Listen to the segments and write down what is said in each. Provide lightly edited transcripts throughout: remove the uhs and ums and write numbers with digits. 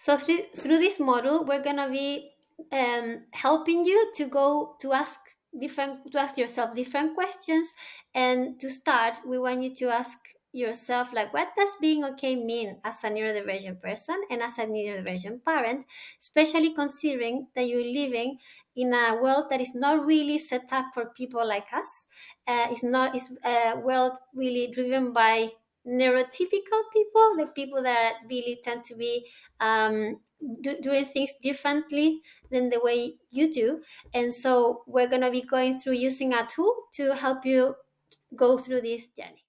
So through this model, we're gonna be helping you to go to ask yourself different questions. And to start, we want you to ask yourself, like, what does being okay mean as a neurodivergent person and as a neurodivergent parent, especially considering that you're living in a world that is not really set up for people like us. It's a world really driven by neurotypical people, the people that really tend to be doing things differently than the way you do. And so we're going to be going through using a tool to help you go through this journey.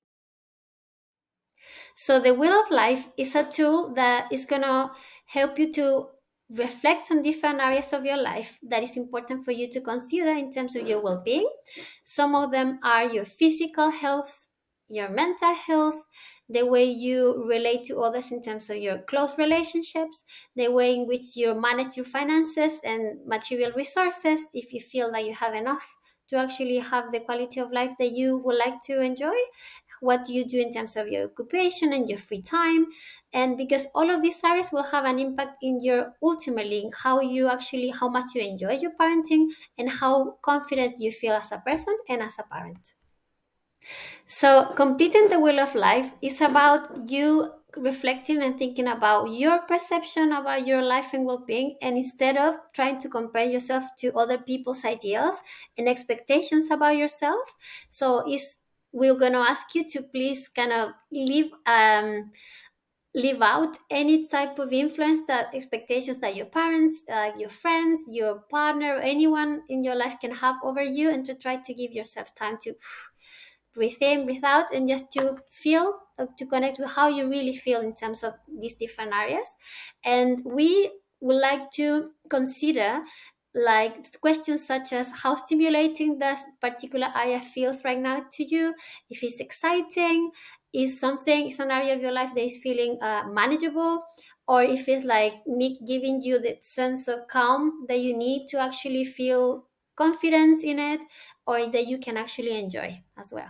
So the Wheel of Life is a tool that is going to help you to reflect on different areas of your life that is important for you to consider in terms of your well-being. Some of them are your physical health, your mental health, the way you relate to others in terms of your close relationships, the way in which you manage your finances and material resources, if you feel that you have enough to actually have the quality of life that you would like to enjoy. What do you do in terms of your occupation and your free time? And because all of these areas will have an impact in your ultimately how you actually how much you enjoy your parenting and how confident you feel as a person and as a parent. So, completing the Wheel of Life is about you reflecting and thinking about your perception about your life and well being. And instead of trying to compare yourself to other people's ideals and expectations about yourself, so is we're going to ask you to please kind of leave out any type of influence that expectations that your parents, your friends, your partner, or anyone in your life can have over you, and to try to give yourself time to breathe in, breathe out, and just to feel, to connect with how you really feel in terms of these different areas. And we would like to consider like questions such as how stimulating this particular area feels right now to you, if it's exciting, is an area of your life that is feeling manageable, or if it's like me giving you the sense of calm that you need to actually feel confident in it, or that you can actually enjoy as well.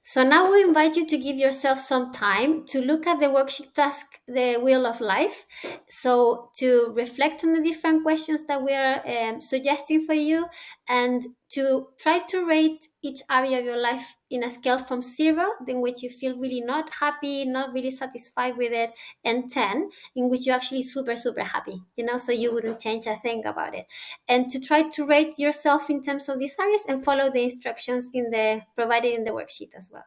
So now we invite you to give yourself some time to look at the worksheet task, the Wheel of Life. So to reflect on the different questions that we are suggesting for you, and to try to rate each area of your life in a scale from 0, in which you feel really not happy, not really satisfied with it, and 10, in which you're actually super, super happy, so you wouldn't change a thing about it. And to try to rate yourself in terms of these areas and follow the instructions provided in the worksheet as well.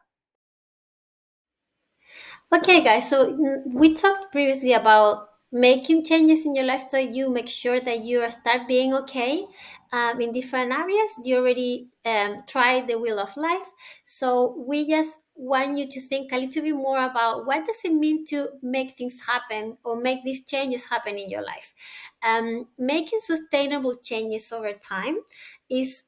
Okay, guys, so we talked previously about making changes in your life so you make sure that you start being okay in different areas. You already tried the Wheel of Life. So we just want you to think a little bit more about what does it mean to make things happen or make these changes happen in your life. Making sustainable changes over time is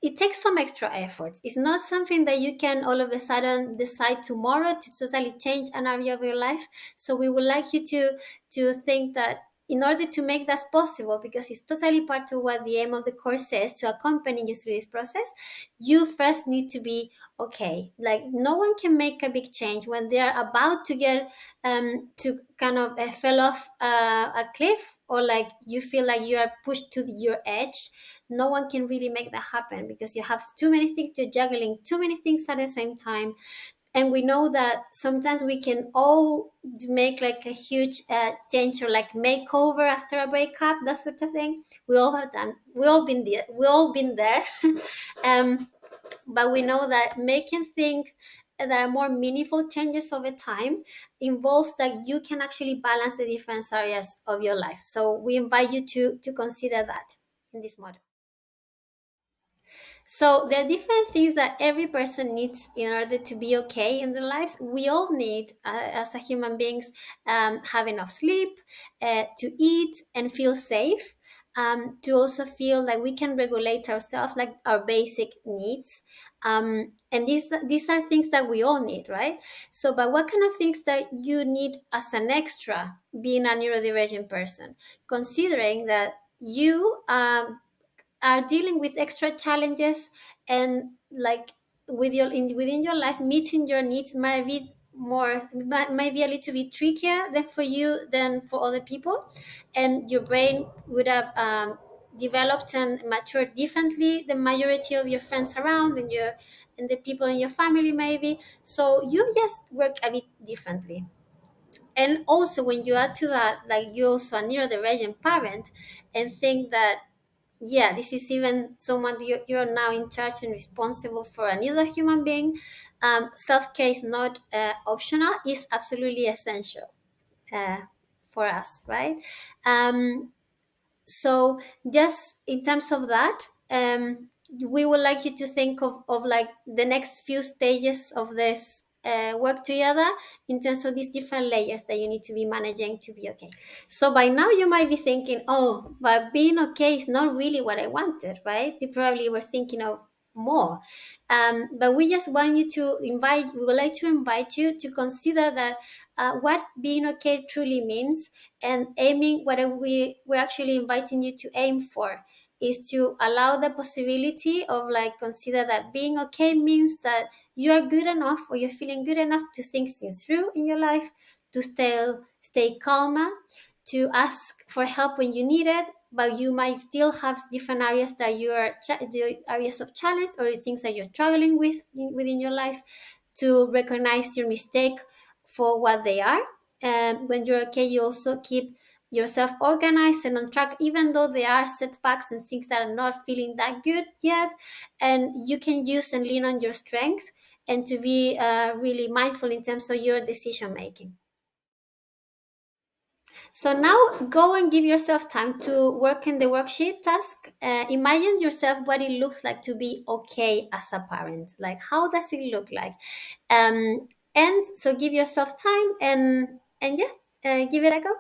it takes some extra effort. It's not something that you can all of a sudden decide tomorrow to totally change an area of your life. So we would like you to think that in order to make that possible, because it's totally part of what the aim of the course says, to accompany you through this process, you first need to be okay. Like, no one can make a big change when they're about to get to kind of fell off a cliff, or like you feel like you are pushed to your edge. No one can really make that happen because you have too many things, you're juggling too many things at the same time. And we know that sometimes we can all make like a huge change, or like makeover after a breakup, that sort of thing. We all have done, we all been there. um, but we know that making things that are more meaningful changes over time involves that you can actually balance the different areas of your life. So we invite you to consider that in this model. So there are different things that every person needs in order to be okay in their lives. We all need, as a human beings, have enough sleep, to eat and feel safe, to also feel like we can regulate ourselves, like our basic needs. And these are things that we all need, right? So, but what kind of things that you need as an extra being a neurodivergent person, considering that you are dealing with extra challenges, and like within your life, meeting your needs maybe a little bit trickier than for you than for other people, and your brain would have developed and matured differently than majority of your friends around and the people in your family maybe. So you just work a bit differently. And also when you add to that, like you're also a neurodivergent parent and think that, yeah, this is even someone you're now in charge and responsible for another human being. Self-care is not optional, it's absolutely essential uh, for us, right? um, so just in terms of that, we would like you to think of like the next few stages of this work together in terms of these different layers that you need to be managing to be okay. So by now you might be thinking, oh, but being okay is not really what I wanted, right? You probably were thinking of more. But we just want you to we would like to invite you to consider that what being okay truly means, and aiming what we're actually inviting you to aim for is to allow the possibility of like consider that being okay means that you are good enough or you're feeling good enough to think things through in your life, to stay calmer, to ask for help when you need it, but you might still have different areas that you are the areas of challenge or things that you're struggling with within your life, to recognize your mistake for what they are. And when you're okay, you also keep yourself organized and on track, even though there are setbacks and things that are not feeling that good yet. And you can use and lean on your strengths and to be really mindful in terms of your decision making. So now go and give yourself time to work in the worksheet task. Imagine yourself what it looks like to be okay as a parent. Like, how does it look like? And so give yourself time and yeah, give it a go.